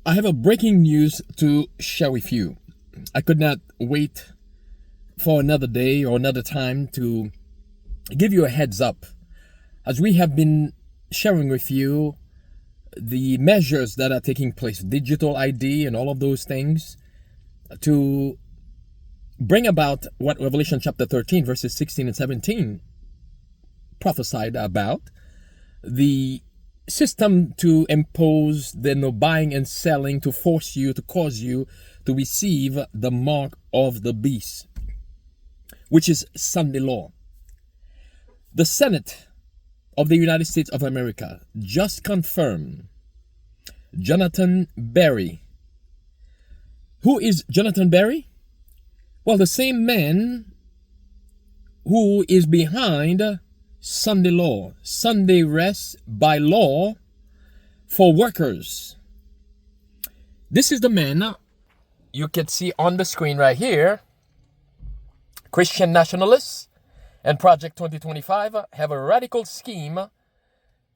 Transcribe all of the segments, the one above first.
I have a breaking news to share with you. I could not wait for another day or another time to give you a heads up as we have been sharing with you the measures that are taking place, digital ID and all of those things, to bring about what Revelation chapter 13 verses 16 and 17 prophesied about, the system to impose the no buying and selling, to force you, to cause you to receive the mark of the beast, which is Sunday law. The Senate of the United States of America just confirmed Jonathan Berry. Who is Jonathan Berry? Well, the same man who is behind Sunday law, Sunday rest by law for workers. This is the man you can see on the screen right here. Christian nationalists and Project 2025 have a radical scheme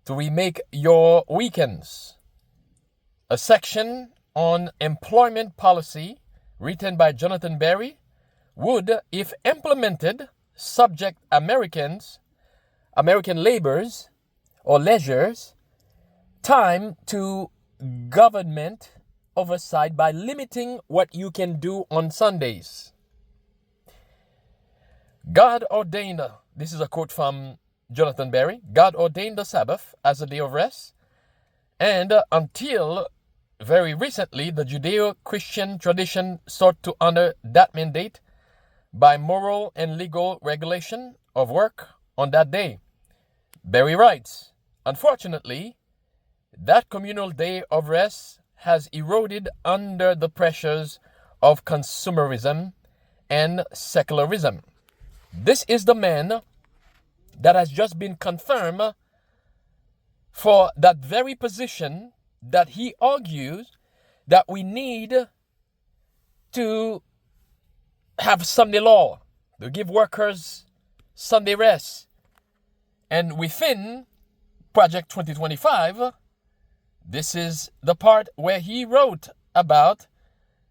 to remake your weekends. A section on employment policy written by Jonathan Berry would, if implemented, subject American laborers or leisures time to government oversight by limiting what you can do on Sundays. God ordained, this is a quote from Jonathan Berry, God ordained the Sabbath as a day of rest, and until very recently, the Judeo-Christian tradition sought to honor that mandate by moral and legal regulation of work on that day. Berry writes, unfortunately, that communal day of rest has eroded under the pressures of consumerism and secularism. This is the man that has just been confirmed for that very position that he argues that we need to have Sunday law, to give workers Sunday rest. And within Project 2025, this is the part where he wrote about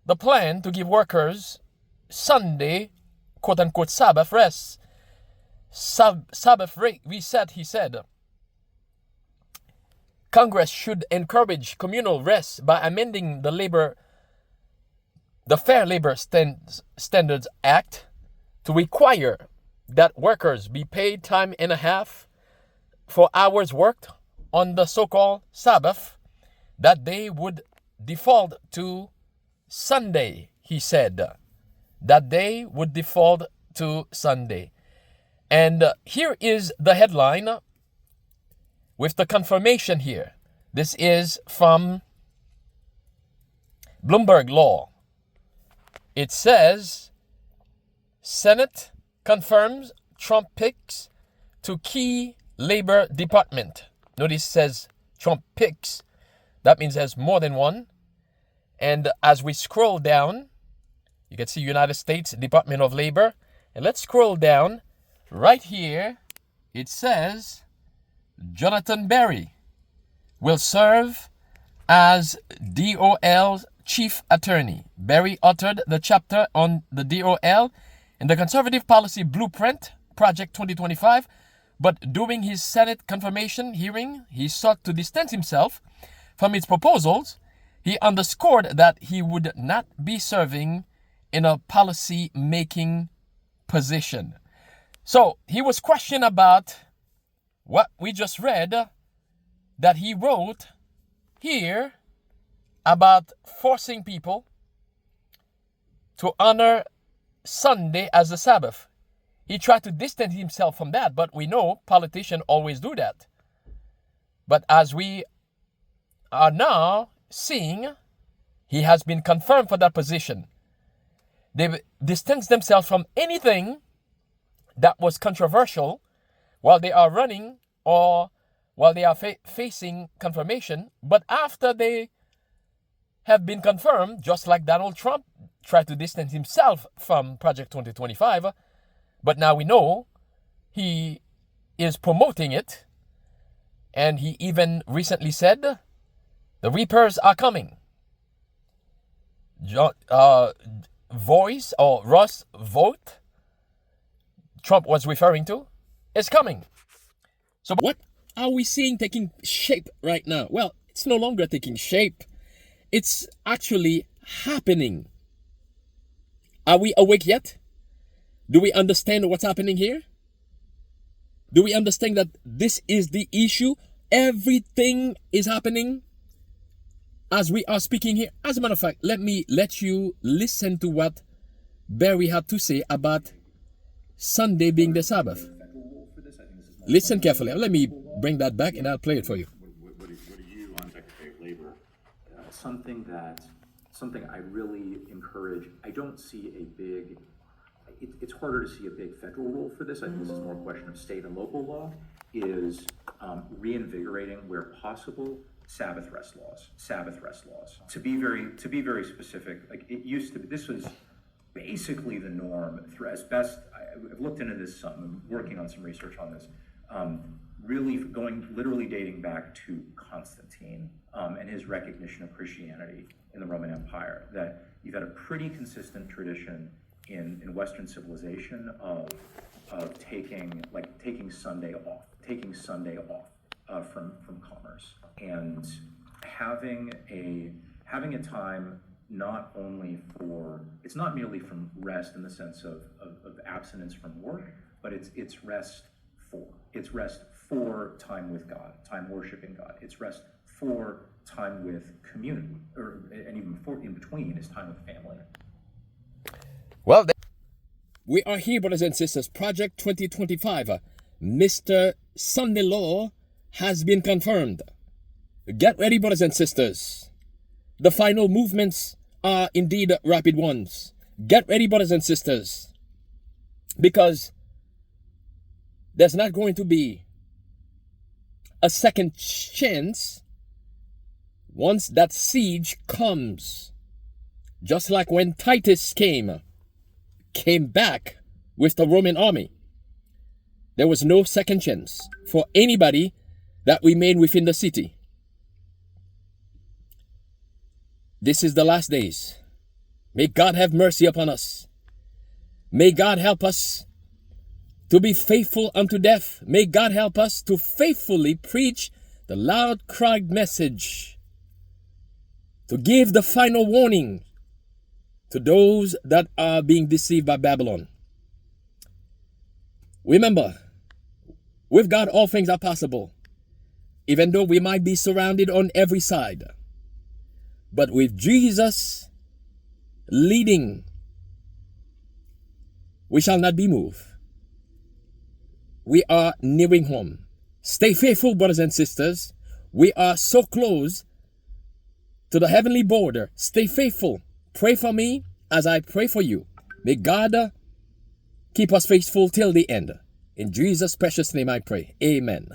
the plan to give workers Sunday, quote-unquote, Sabbath rest. Sabbath reset, he said. Congress should encourage communal rest by amending the Fair Labor Standards Act to require that workers be paid time and a half for hours worked on the so-called Sabbath. That day would default to Sunday, he said. That day would default to Sunday. And here is the headline with the confirmation here. This is from Bloomberg Law. It says, Senate confirms Trump picks to key Labor Department. Notice it says Trump picks. That means there's more than one. And as we scroll down, you can see United States Department of Labor. And let's scroll down. Right here, it says Jonathan Berry will serve as DOL's chief attorney. Berry authored the chapter on the DOL in the Conservative Policy Blueprint, Project 2025, but during his Senate confirmation hearing, he sought to distance himself from its proposals. He underscored that he would not be serving in a policy-making position. So he was questioned about what we just read that he wrote here about forcing people to honor Sunday as the Sabbath. He tried to distance himself from that, but we know politicians always do that. But as we are now seeing, he has been confirmed for that position. They distanced themselves from anything that was controversial while they are running or while they are facing confirmation. But after they have been confirmed, just like Donald Trump tried to distance himself from Project 2025, but now we know he is promoting it. And he even recently said, the reapers are coming. voice or Rust vote Trump was referring to is coming. So what are we seeing taking shape right now? Well, it's no longer taking shape. It's actually happening. Are we awake yet? Do we understand what's happening here? Do we understand that this is the issue? Everything is happening as we are speaking here. As a matter of fact, let me let you listen to what Barry had to say about Sunday being the Sabbath. Listen carefully. Let me bring that back and I'll play it for you. What do you on Secretary of Labor? Something I really encourage. I don't see a big. It's harder to see a big federal role for this. I think this is more a question of state and local law. Is reinvigorating where possible Sabbath rest laws. To be very specific, like it used to be. This was basically the norm. As best I've looked into this some. I'm working on some research on this. Literally dating back to Constantine and his recognition of Christianity in the Roman Empire. That you've had a pretty consistent tradition in Western civilization of taking Sunday off from commerce and having a time not only for, it's not merely from rest in the sense of abstinence from work, but it's rest for time with God, time worshiping God. It's rest for time with community, and even before, in between, is time with family. Well, we are here, brothers and sisters. Project 2025. Mr. Sunday Law has been confirmed. Get ready, brothers and sisters. The final movements are indeed rapid ones. Get ready, brothers and sisters. Because there's not going to be a second chance once that siege comes. Just like when Titus came back with the Roman army. There was no second chance for anybody that remained within the city. This is the last days. May God have mercy upon us. May God help us to be faithful unto death. May God help us to faithfully preach the loud cried message, to give the final warning to those that are being deceived by Babylon. Remember, with God all things are possible, even though we might be surrounded on every side. But with Jesus leading, we shall not be moved. We are nearing home. Stay faithful, brothers and sisters. We are so close to the heavenly border. Stay faithful. Pray for me as I pray for you. May God keep us faithful till the end. In Jesus' precious name I pray. Amen.